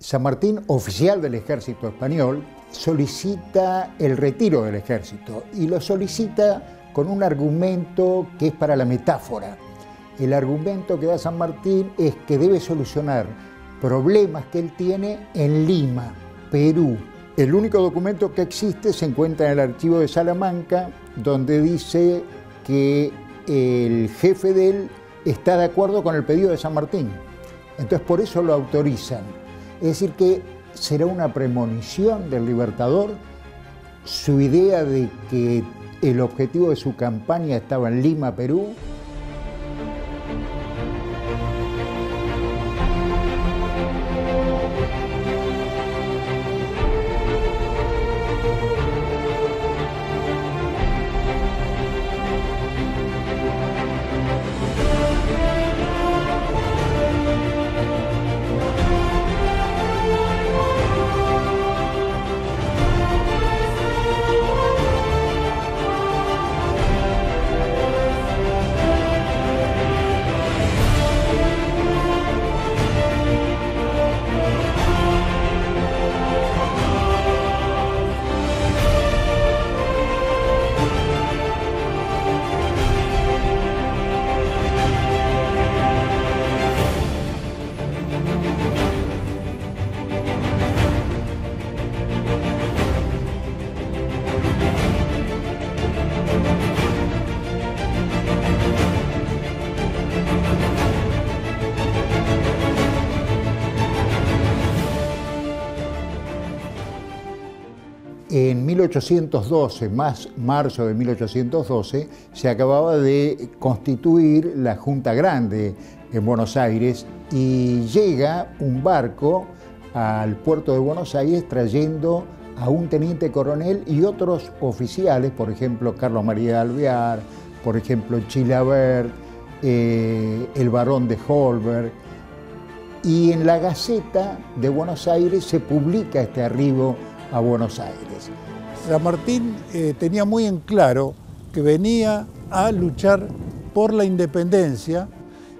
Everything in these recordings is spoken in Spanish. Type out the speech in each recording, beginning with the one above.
San Martín, oficial del ejército español, solicita el retiro del ejército y lo solicita con un argumento que es para la metáfora. El argumento que da San Martín es que debe solucionar problemas que él tiene en Lima, Perú. El único documento que existe se encuentra en el archivo de Salamanca, donde dice que el jefe de él está de acuerdo con el pedido de San Martín. Entonces por eso lo autorizan. Es decir que será una premonición del Libertador, su idea de que el objetivo de su campaña estaba en Lima, Perú. En 1812, marzo de 1812, se acababa de constituir la Junta Grande en Buenos Aires y llega un barco al puerto de Buenos Aires trayendo a un teniente coronel y otros oficiales, por ejemplo, Carlos María de Alvear, por ejemplo, Chilavert, el barón de Holberg. Y en la Gaceta de Buenos Aires se publica este arribo a Buenos Aires. San Martín tenía muy en claro que venía a luchar por la independencia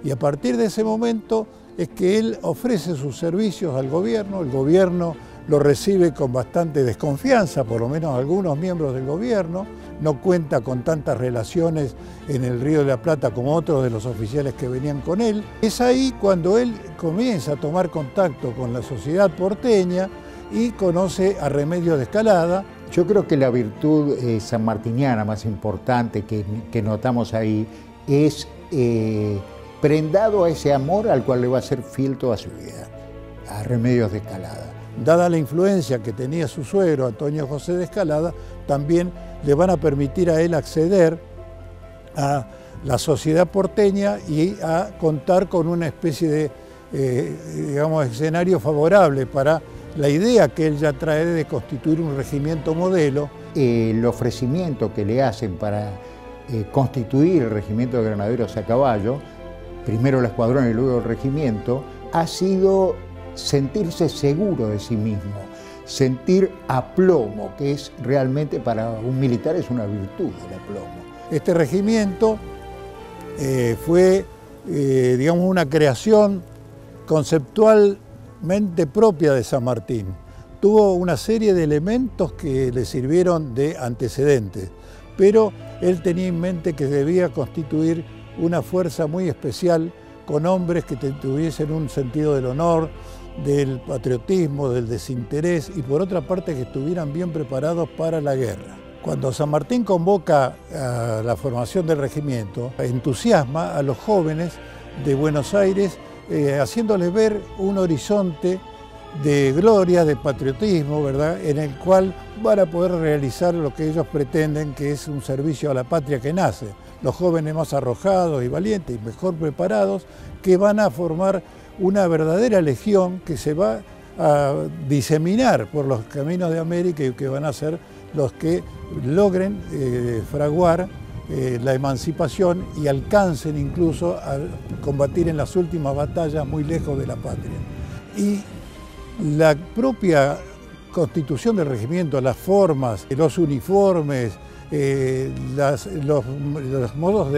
y a partir de ese momento es que él ofrece sus servicios al gobierno, el gobierno lo recibe con bastante desconfianza, por lo menos algunos miembros del gobierno, no cuenta con tantas relaciones en el Río de la Plata como otros de los oficiales que venían con él. Es ahí cuando él comienza a tomar contacto con la sociedad porteña y conoce a Remedios de Escalada. Yo creo que la virtud sanmartiniana más importante que notamos ahí es prendado a ese amor al cual le va a ser fiel toda su vida, a Remedios de Escalada. Dada la influencia que tenía su suegro, Antonio José de Escalada, también le van a permitir a él acceder a la sociedad porteña y a contar con una especie de, digamos, escenario favorable para la idea que él ya trae de constituir un regimiento modelo. El ofrecimiento que le hacen para constituir el regimiento de granaderos a caballo, primero el escuadrón y luego el regimiento, ha sido sentirse seguro de sí mismo, sentir aplomo, que es realmente para un militar es una virtud el aplomo. Este regimiento fue, digamos, una creación conceptualmente propia de San Martín. Tuvo una serie de elementos que le sirvieron de antecedentes, pero él tenía en mente que debía constituir una fuerza muy especial con hombres que tuviesen un sentido del honor, del patriotismo, del desinterés y por otra parte que estuvieran bien preparados para la guerra. Cuando San Martín convoca a la formación del regimiento, entusiasma a los jóvenes de Buenos Aires haciéndoles ver un horizonte de gloria, de patriotismo, ¿verdad?, en el cual van a poder realizar lo que ellos pretenden, que es un servicio a la patria que nace. Los jóvenes más arrojados y valientes y mejor preparados que van a formar una verdadera legión que se va a diseminar por los caminos de América y que van a ser los que logren fraguar la emancipación y alcancen incluso a combatir en las últimas batallas muy lejos de la patria. Y la propia constitución del regimiento, las formas, los uniformes, los modos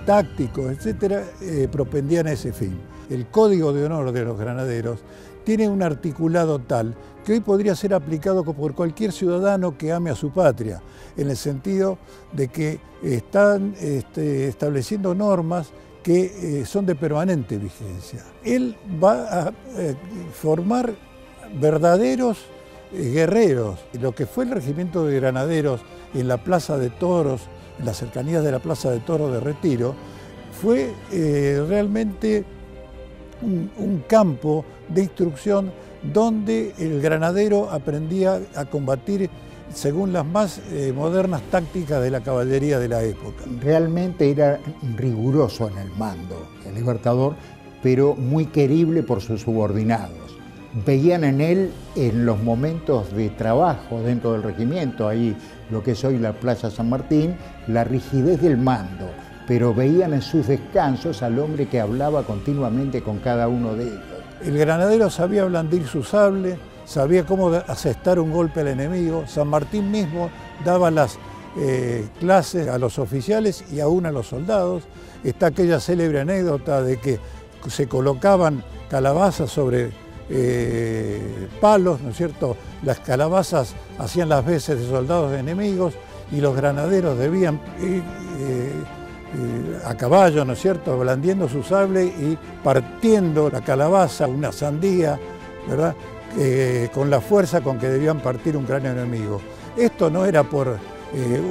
tácticos, etcétera, propendían a ese fin. el Código de Honor de los Granaderos, tiene un articulado tal que hoy podría ser aplicado por cualquier ciudadano que ame a su patria, en el sentido de que están estableciendo normas que son de permanente vigencia. Él va a formar verdaderos guerreros. Lo que fue el regimiento de granaderos en la Plaza de Toros, en las cercanías de la Plaza de Toros de Retiro, fue realmente un campo de instrucción donde el granadero aprendía a combatir según las más modernas tácticas de la caballería de la época. Realmente era riguroso en el mando, el Libertador, pero muy querible por sus subordinados. Veían en él, en los momentos de trabajo dentro del regimiento, ahí lo que es hoy la Plaza San Martín, la rigidez del mando, pero veían en sus descansos al hombre que hablaba continuamente con cada uno de ellos. El granadero sabía blandir su sable, sabía cómo asestar un golpe al enemigo. San Martín mismo daba las clases a los oficiales y aún a los soldados. Está aquella célebre anécdota de que se colocaban calabazas sobre palos, ¿no es cierto? Las calabazas hacían las veces de soldados enemigos y los granaderos debían a caballo, ¿no es cierto?, blandiendo su sable y partiendo la calabaza, una sandía, ¿verdad?, con la fuerza con que debían partir un cráneo enemigo. Esto no era por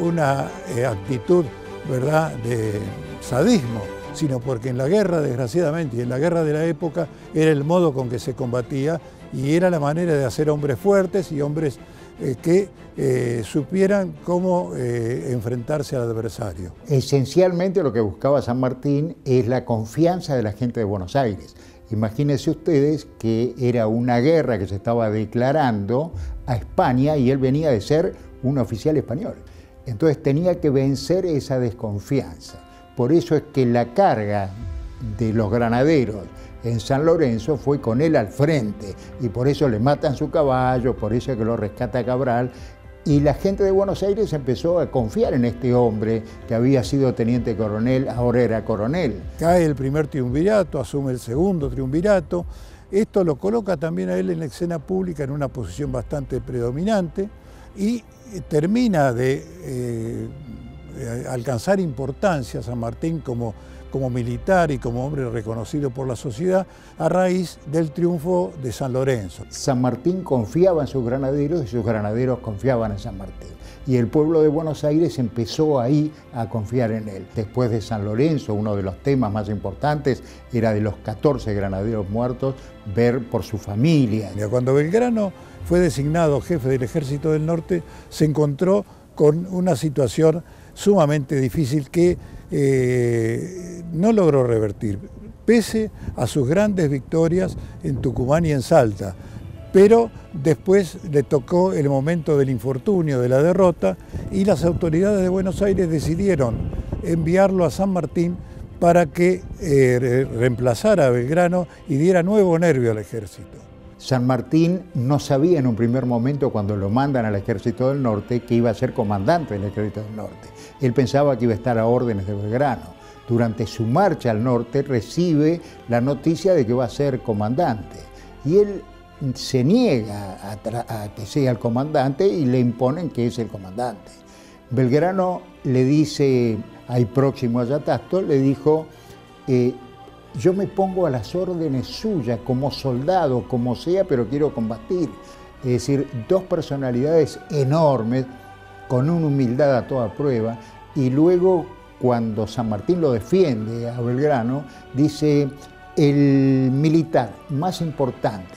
una actitud, ¿verdad?, de sadismo, sino porque en la guerra, desgraciadamente, y en la guerra de la época, era el modo con que se combatía y era la manera de hacer hombres fuertes y hombres que supieran cómo enfrentarse al adversario. Esencialmente lo que buscaba San Martín es la confianza de la gente de Buenos Aires. Imagínense ustedes que era una guerra que se estaba declarando a España y él venía de ser un oficial español. Entonces tenía que vencer esa desconfianza. Por eso es que la carga de los granaderos en San Lorenzo fue con él al frente y por eso le matan su caballo, por eso es que lo rescata Cabral y la gente de Buenos Aires empezó a confiar en este hombre que había sido teniente coronel, ahora era coronel. Cae el primer triunvirato, asume el segundo triunvirato. Esto lo coloca también a él en la escena pública en una posición bastante predominante y termina de alcanzar importancia San Martín como militar y como hombre reconocido por la sociedad a raíz del triunfo de San Lorenzo. San Martín confiaba en sus granaderos y sus granaderos confiaban en San Martín. Y el pueblo de Buenos Aires empezó ahí a confiar en él. Después de San Lorenzo, uno de los temas más importantes era de los 14 granaderos muertos, ver por su familia. Cuando Belgrano fue designado jefe del Ejército del Norte, se encontró con una situación sumamente difícil que no logró revertir, pese a sus grandes victorias en Tucumán y en Salta. Pero después le tocó el momento del infortunio, de la derrota, y las autoridades de Buenos Aires decidieron enviarlo a San Martín para que reemplazara a Belgrano y diera nuevo nervio al ejército. San Martín no sabía en un primer momento, cuando lo mandan al Ejército del Norte, que iba a ser comandante del Ejército del Norte. Él pensaba que iba a estar a órdenes de Belgrano. Durante su marcha al norte recibe la noticia de que va a ser comandante. Y él se niega a que sea el comandante y le imponen que es el comandante. Belgrano le dice, ahí próximo a Yatasto, le dijo, yo me pongo a las órdenes suyas como soldado, como sea, pero quiero combatir. Es decir, dos personalidades enormes, con una humildad a toda prueba, y luego cuando San Martín lo defiende a Belgrano, dice, el militar más importante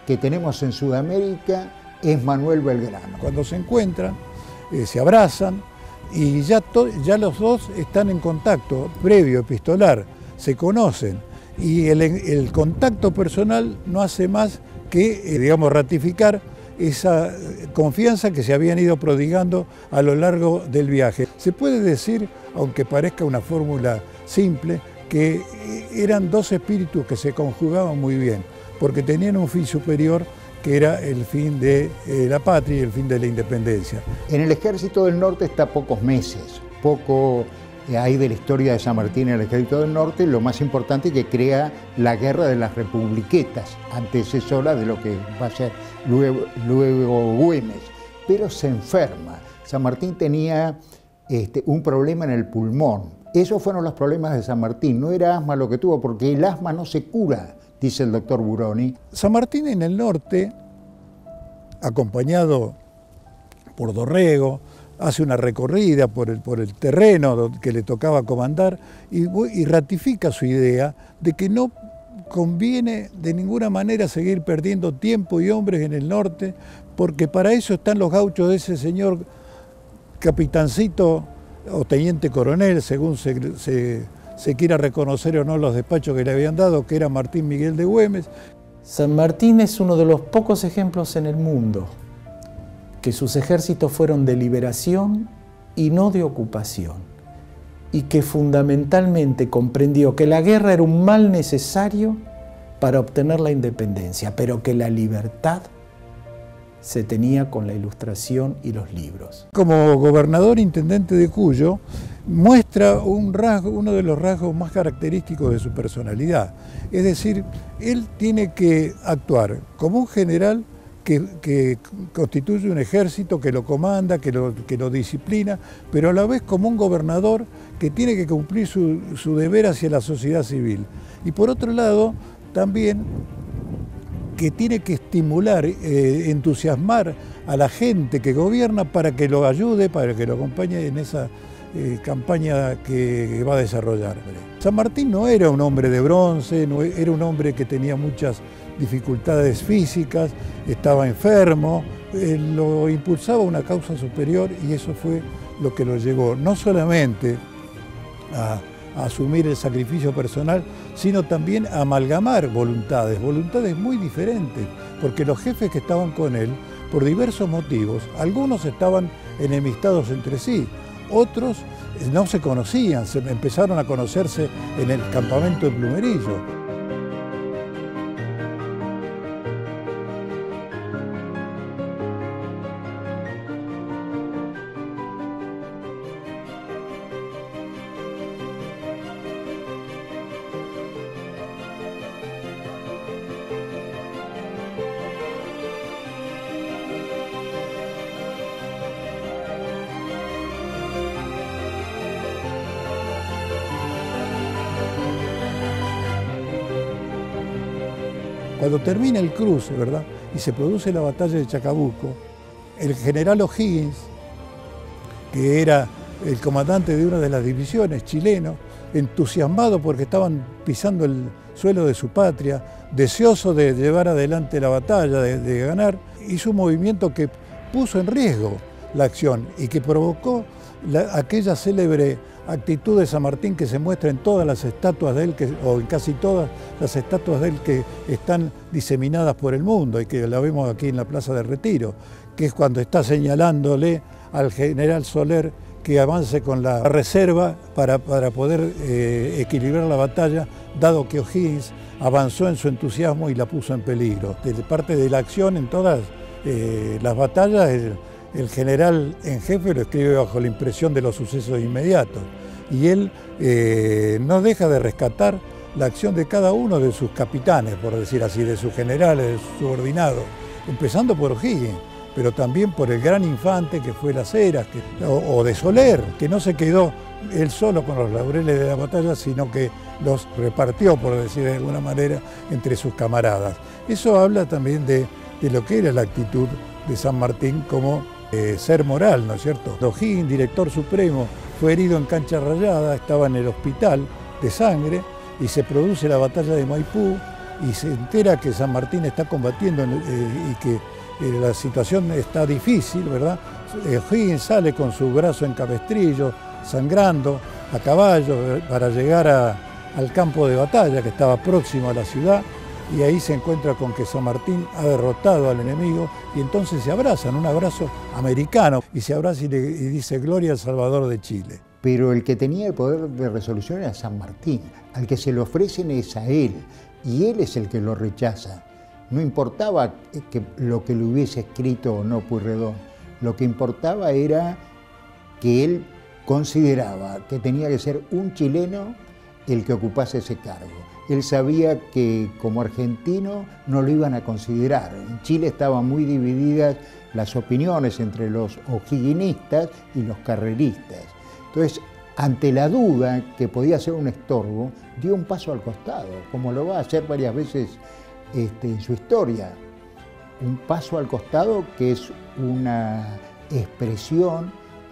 que tenemos en Sudamérica es Manuel Belgrano. Cuando se encuentran, se abrazan y ya los dos están en contacto previo, epistolar, se conocen y el contacto personal no hace más que, digamos, ratificar esa confianza que se habían ido prodigando a lo largo del viaje. Se puede decir, aunque parezca una fórmula simple, que eran dos espíritus que se conjugaban muy bien, porque tenían un fin superior que era el fin de la patria y el fin de la independencia. En el Ejército del Norte está pocos meses, poco hay de la historia de San Martín en el Ejército del Norte, lo más importante, que crea la Guerra de las Republiquetas, antecesora de lo que va a ser luego Güemes. Pero se enferma. San Martín tenía un problema en el pulmón. Esos fueron los problemas de San Martín. No era asma lo que tuvo, porque el asma no se cura, dice el doctor Buroni. San Martín en el norte, acompañado por Dorrego, hace una recorrida por el terreno que le tocaba comandar y ratifica su idea de que no conviene de ninguna manera seguir perdiendo tiempo y hombres en el norte, porque para eso están los gauchos de ese señor capitancito o teniente coronel, según se quiera reconocer o no los despachos que le habían dado, que era Martín Miguel de Güemes. San Martín es uno de los pocos ejemplos en el mundo que sus ejércitos fueron de liberación y no de ocupación, y que fundamentalmente comprendió que la guerra era un mal necesario para obtener la independencia, pero que la libertad se tenía con la ilustración y los libros. Como gobernador intendente de Cuyo, muestra uno de los rasgos más característicos de su personalidad. Es decir, él tiene que actuar como un general que constituye un ejército, que lo comanda, que lo disciplina, pero a la vez como un gobernador que tiene que cumplir su deber hacia la sociedad civil. Y por otro lado, también que tiene que estimular, entusiasmar a la gente que gobierna para que lo ayude, para que lo acompañe en esa campaña que va a desarrollar. San Martín no era un hombre de bronce, no era un hombre que tenía muchas dificultades físicas, estaba enfermo, lo impulsaba una causa superior y eso fue lo que lo llevó no solamente a asumir el sacrificio personal, sino también a amalgamar voluntades muy diferentes, porque los jefes que estaban con él, por diversos motivos, algunos estaban enemistados entre sí, otros no se conocían, empezaron a conocerse en el campamento de Plumerillo. Cuando termina el cruce, ¿verdad?, y se produce la batalla de Chacabuco, el general O'Higgins, que era el comandante de una de las divisiones chileno, entusiasmado porque estaban pisando el suelo de su patria, deseoso de llevar adelante la batalla, de ganar, hizo un movimiento que puso en riesgo la acción y que provocó aquella célebre actitud de San Martín que se muestra en todas las estatuas de él, o en casi todas las estatuas de él que están diseminadas por el mundo y que la vemos aquí en la Plaza del Retiro, que es cuando está señalándole al general Soler que avance con la reserva para poder equilibrar la batalla, dado que O'Higgins avanzó en su entusiasmo y la puso en peligro. De parte de la acción en todas las batallas, el general en jefe lo escribe bajo la impresión de los sucesos inmediatos y él no deja de rescatar la acción de cada uno de sus capitanes, por decir así, de sus generales, de sus subordinados, empezando por O'Higgins, pero también por el gran infante que fue Las Heras, o de Soler, que no se quedó él solo con los laureles de la batalla, sino que los repartió, por decir de alguna manera, entre sus camaradas. Eso habla también de lo que era la actitud de San Martín como ser moral, ¿no es cierto? O'Higgins, director supremo, fue herido en cancha rayada, estaba en el hospital de sangre y se produce la batalla de Maipú y se entera que San Martín está combatiendo y que la situación está difícil, ¿verdad? O'Higgins sale con su brazo en cabestrillo, sangrando, a caballo, para llegar al campo de batalla que estaba próximo a la ciudad, y ahí se encuentra con que San Martín ha derrotado al enemigo y entonces se abrazan, un abrazo americano, y se abraza y dice gloria al Salvador de Chile. Pero el que tenía el poder de resolución era San Martín, al que se le ofrecen es a él, y él es el que lo rechaza. No importaba lo que le hubiese escrito o no Pueyrredón, lo que importaba era que él consideraba que tenía que ser un chileno el que ocupase ese cargo. Él sabía que como argentino no lo iban a considerar. En Chile estaban muy divididas las opiniones entre los o'higginistas y los carreristas. Entonces, ante la duda que podía ser un estorbo, dio un paso al costado, como lo va a hacer varias veces en su historia. Un paso al costado que es una expresión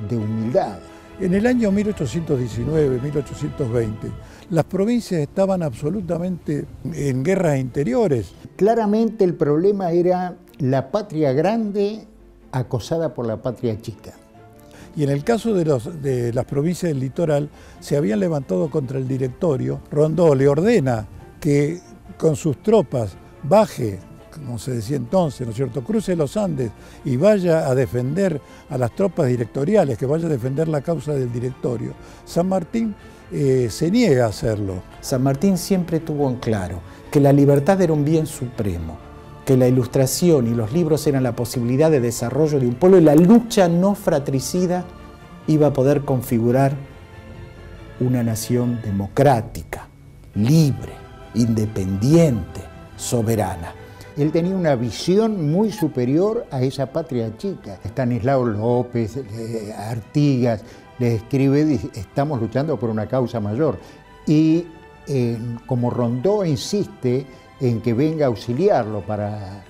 de humildad. En el año 1819, 1820, las provincias estaban absolutamente en guerras interiores. Claramente el problema era la patria grande acosada por la patria chica. Y en el caso de las provincias del litoral, se habían levantado contra el directorio. Rondó le ordena que con sus tropas baje, como se decía entonces, ¿no es cierto?, cruce los Andes y vaya a defender a las tropas directoriales, que vaya a defender la causa del directorio. San Martín se niega a hacerlo. San Martín siempre tuvo en claro que la libertad era un bien supremo, que la ilustración y los libros eran la posibilidad de desarrollo de un pueblo y la lucha no fratricida iba a poder configurar una nación democrática, libre, independiente, soberana. Él tenía una visión muy superior a esa patria chica. Estanislao López, Artigas, le escribe, dice, estamos luchando por una causa mayor. Y como Rondó insiste en que venga a auxiliarlo para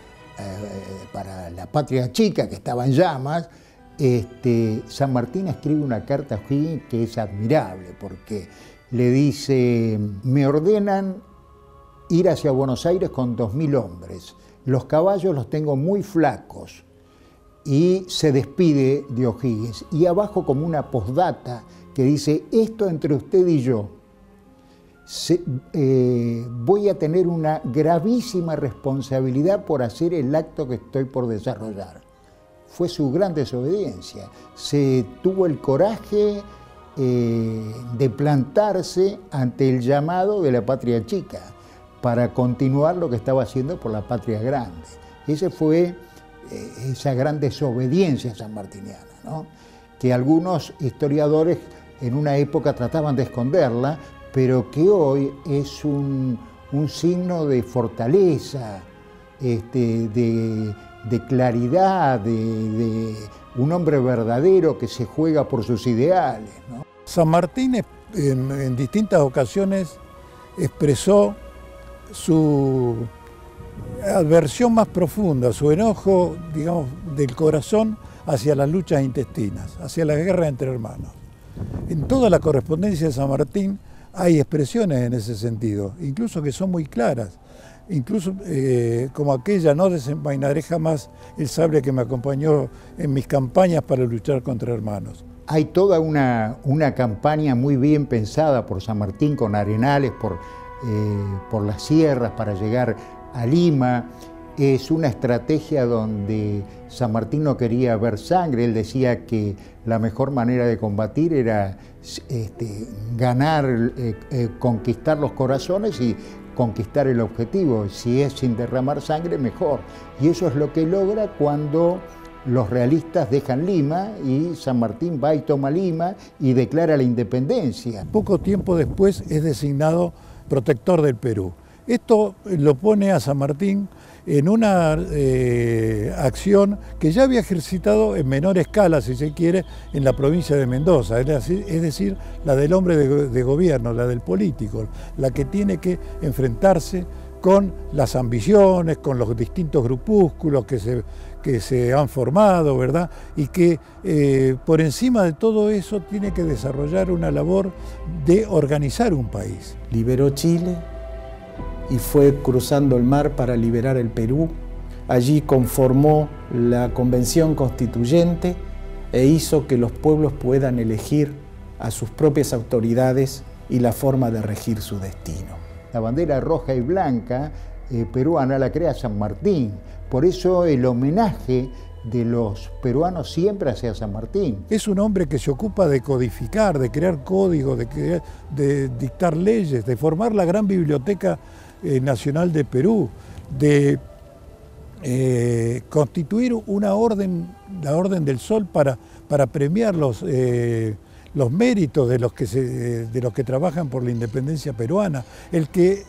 la patria chica que estaba en llamas, San Martín escribe una carta a O'Higgins que es admirable, porque le dice, me ordenan ir hacia Buenos Aires con 2000 hombres. Los caballos los tengo muy flacos. Y se despide de O'Higgins. Y abajo como una postdata que dice, esto entre usted y yo, voy a tener una gravísima responsabilidad por hacer el acto que estoy por desarrollar. Fue su gran desobediencia. Se tuvo el coraje de plantarse ante el llamado de la patria chica para continuar lo que estaba haciendo por la patria grande. Esa fue esa gran desobediencia sanmartiniana, ¿no?, que algunos historiadores en una época trataban de esconderla, pero que hoy es un signo de fortaleza, de claridad, de un hombre verdadero que se juega por sus ideales, ¿no? San Martín en distintas ocasiones expresó su aversión más profunda, su enojo, digamos, del corazón hacia las luchas intestinas, hacia la guerra entre hermanos. En toda la correspondencia de San Martín hay expresiones en ese sentido, incluso que son muy claras. Incluso como aquella, no desenvainaré jamás el sable que me acompañó en mis campañas para luchar contra hermanos. Hay toda una campaña muy bien pensada por San Martín con Arenales, por las sierras para llegar a Lima. Es una estrategia donde San Martín no quería ver sangre. Él decía que la mejor manera de combatir era ganar, conquistar los corazones y conquistar el objetivo. Si es sin derramar sangre, mejor. Y eso es lo que logra cuando los realistas dejan Lima y San Martín va y toma Lima y declara la independencia. Poco tiempo después es designado protector del Perú. Esto lo pone a San Martín en una acción que ya había ejercitado en menor escala, si se quiere, en la provincia de Mendoza, es decir, la del hombre de gobierno, la del político, la que tiene que enfrentarse con las ambiciones, con los distintos grupúsculos que se han formado, ¿verdad? Y que por encima de todo eso tiene que desarrollar una labor de organizar un país. Liberó Chile y fue cruzando el mar para liberar el Perú. Allí conformó la Convención Constituyente e hizo que los pueblos puedan elegir a sus propias autoridades y la forma de regir su destino. La bandera roja y blanca peruana la crea San Martín. Por eso el homenaje de los peruanos siempre hacia San Martín. Es un hombre que se ocupa de codificar, de crear códigos, de dictar leyes, de formar la gran biblioteca nacional de Perú, de constituir una orden, la Orden del Sol, para premiar los méritos de los que trabajan por la independencia peruana, el que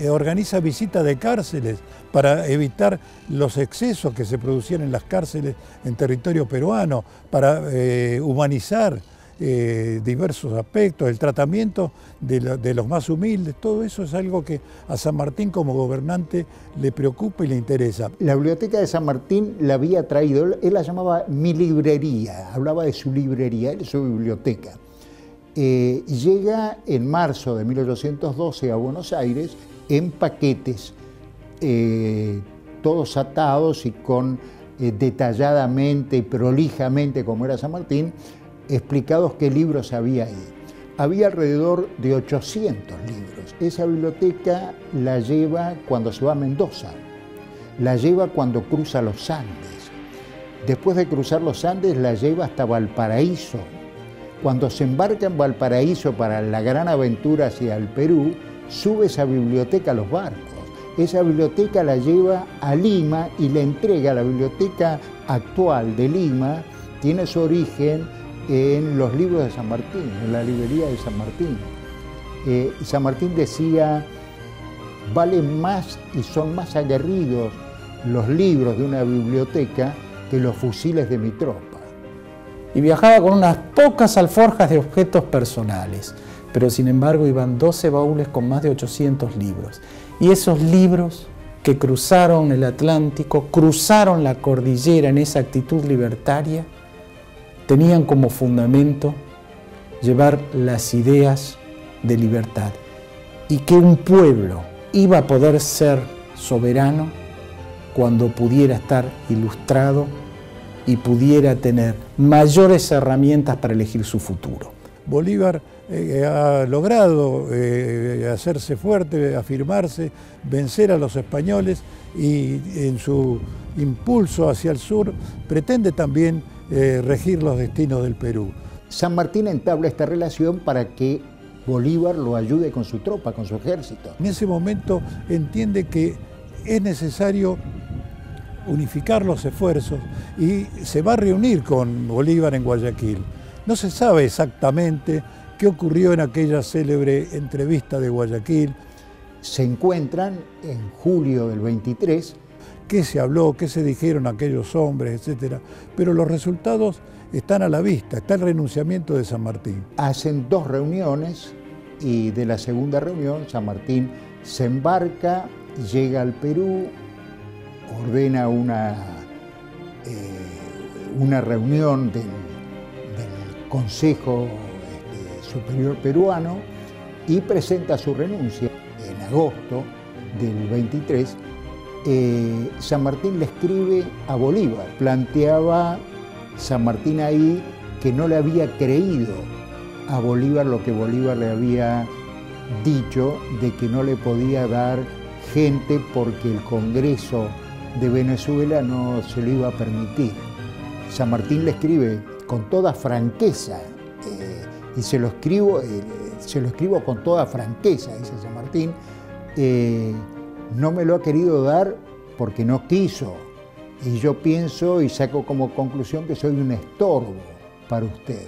organiza visitas de cárceles para evitar los excesos que se producían en las cárceles en territorio peruano, para humanizar diversos aspectos, el tratamiento de los más humildes. Todo eso es algo que a San Martín como gobernante le preocupa y le interesa. La biblioteca de San Martín la había traído, él la llamaba mi librería, hablaba de su librería, de su biblioteca. Llega en marzo de 1812 a Buenos Aires en paquetes, todos atados y con detalladamente y prolijamente, como era San Martín, explicados qué libros había ahí. Había alrededor de 800 libros. Esa biblioteca la lleva cuando se va a Mendoza, la lleva cuando cruza los Andes. Después de cruzar los Andes la lleva hasta Valparaíso. Cuando se embarca en Valparaíso para la gran aventura hacia el Perú, sube esa biblioteca a los barcos. Esa biblioteca la lleva a Lima y le entrega a la biblioteca actual de Lima, tiene su origen en los libros de San Martín, en la librería de San Martín. San Martín decía, valen más y son más aguerridos los libros de una biblioteca que los fusiles de mi tropa. Y viajaba con unas pocas alforjas de objetos personales, pero sin embargo iban 12 baúles con más de 800 libros. Y esos libros que cruzaron el Atlántico, cruzaron la cordillera en esa actitud libertaria, tenían como fundamento llevar las ideas de libertad y que un pueblo iba a poder ser soberano cuando pudiera estar ilustrado y pudiera tener mayores herramientas para elegir su futuro. Bolívar ha logrado hacerse fuerte, afirmarse, vencer a los españoles y en su impulso hacia el sur pretende también regir los destinos del Perú. San Martín entabla esta relación para que Bolívar lo ayude con su tropa, con su ejército. En ese momento entiende que es necesario unificar los esfuerzos y se va a reunir con Bolívar en Guayaquil. No se sabe exactamente qué ocurrió en aquella célebre entrevista de Guayaquil. Se encuentran en julio del 23. Qué se habló, qué se dijeron aquellos hombres, etcétera. Pero los resultados están a la vista, está el renunciamiento de San Martín. Hacen 2 reuniones y de la segunda reunión San Martín se embarca, llega al Perú, ordena una reunión del Consejo Superior Peruano y presenta su renuncia en agosto del 23. San Martín le escribe a Bolívar, planteaba San Martín ahí que no le había creído a Bolívar lo que Bolívar le había dicho de que no le podía dar gente porque el Congreso de Venezuela no se lo iba a permitir. San Martín le escribe con toda franqueza, y se lo escribo con toda franqueza, dice San Martín, no me lo ha querido dar porque no quiso, y yo pienso y saco como conclusión que soy un estorbo para usted.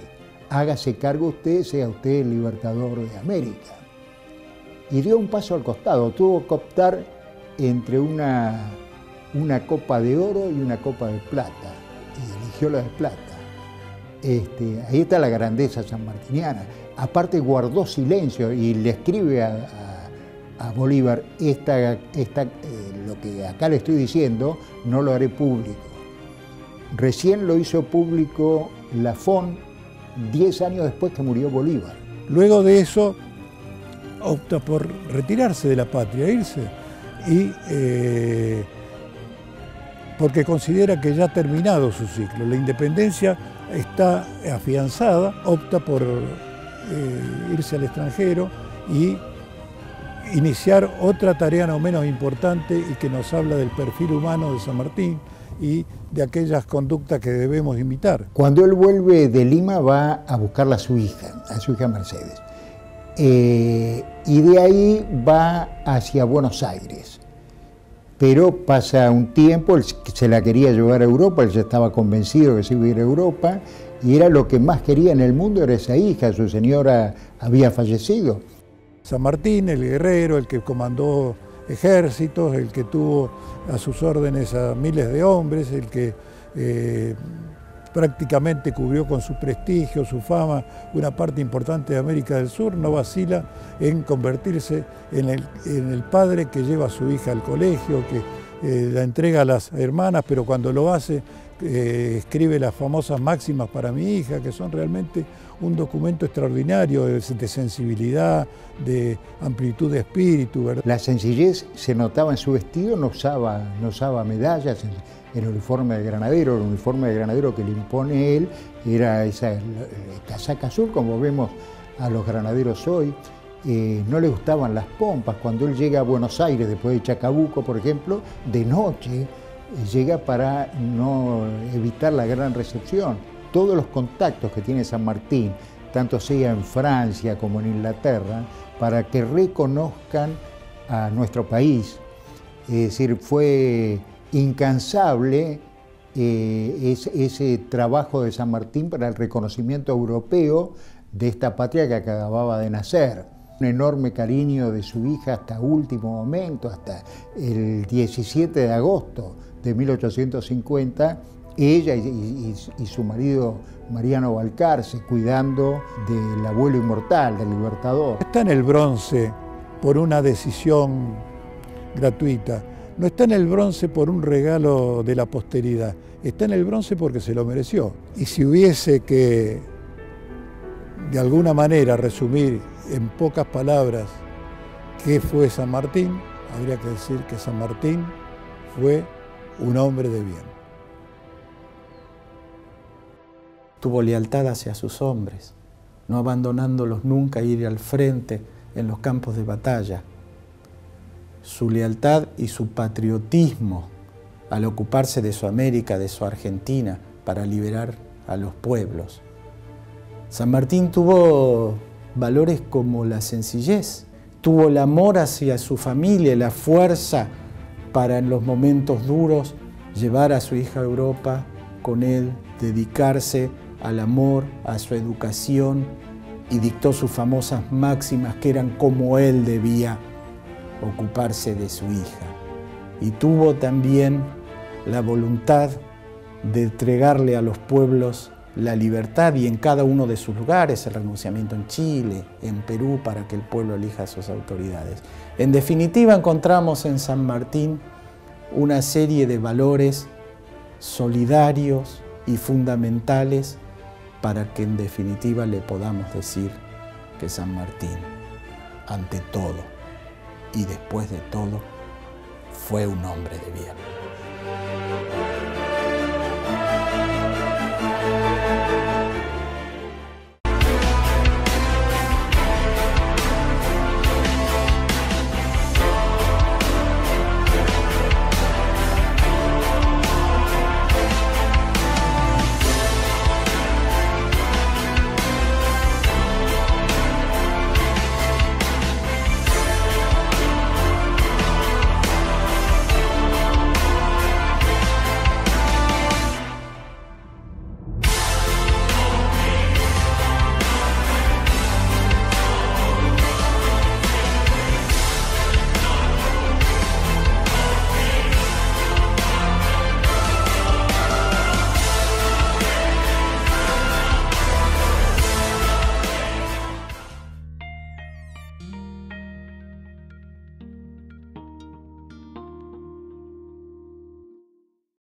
Hágase cargo usted, sea usted el libertador de América. Y dio un paso al costado, tuvo que optar entre una copa de oro y una copa de plata, y eligió la de plata. Ahí está la grandeza sanmartiniana. Aparte guardó silencio y le escribe a Bolívar, lo que acá le estoy diciendo no lo haré público. Recién lo hizo público Lafón 10 años después que murió Bolívar. Luego de eso opta por retirarse de la patria, irse, y porque considera que ya ha terminado su ciclo. La independencia está afianzada, opta por irse al extranjero y iniciar otra tarea no menos importante y que nos habla del perfil humano de San Martín y de aquellas conductas que debemos imitar. Cuando él vuelve de Lima va a buscarla a su hija Mercedes, y de ahí va hacia Buenos Aires. pero pasa un tiempo, él se la quería llevar a Europa, él ya estaba convencido que se iba a ir a Europa, y era lo que más quería en el mundo, era esa hija, su señora había fallecido. San Martín, el guerrero, el que comandó ejércitos, el que tuvo a sus órdenes a miles de hombres, el que prácticamente cubrió con su prestigio, su fama, una parte importante de América del Sur, no vacila en convertirse en el padre que lleva a su hija al colegio, que la entrega a las hermanas, pero cuando lo hace escribe las famosas máximas para mi hija, que son realmente un documento extraordinario de sensibilidad, de amplitud de espíritu, ¿verdad? La sencillez se notaba en su vestido, no usaba medallas en el uniforme de granadero. El uniforme de granadero que le impone él era esa casaca azul, como vemos a los granaderos hoy. No le gustaban las pompas. Cuando él llega a Buenos Aires, después de Chacabuco, por ejemplo, de noche, llega para no evitar la gran recepción. Todos los contactos que tiene San Martín, tanto sea en Francia como en Inglaterra, para que reconozcan a nuestro país. Es decir, fue incansable ese trabajo de San Martín para el reconocimiento europeo de esta patria que acababa de nacer. Un enorme cariño de su hija hasta último momento, hasta el 17 de agosto de 1850, ella y su marido Mariano Balcarce, cuidando del abuelo inmortal, del Libertador. Está en el bronce por una decisión gratuita, no está en el bronce por un regalo de la posteridad, está en el bronce porque se lo mereció. Y si hubiese que, de alguna manera, resumir en pocas palabras qué fue San Martín, habría que decir que San Martín fue un hombre de bien. Tuvo lealtad hacia sus hombres, no abandonándolos nunca a ir al frente en los campos de batalla. Su lealtad y su patriotismo al ocuparse de su América, de su Argentina, para liberar a los pueblos. San Martín tuvo valores como la sencillez, tuvo el amor hacia su familia, la fuerza para en los momentos duros llevar a su hija a Europa con él, dedicarse al amor, a su educación, y dictó sus famosas máximas que eran como él debía ocuparse de su hija. Y tuvo también la voluntad de entregarle a los pueblos la libertad, y en cada uno de sus lugares, el renunciamiento en Chile, en Perú, para que el pueblo elija a sus autoridades. En definitiva, encontramos en San Martín una serie de valores solidarios y fundamentales para que en definitiva le podamos decir que San Martín, ante todo y después de todo, fue un hombre de bien.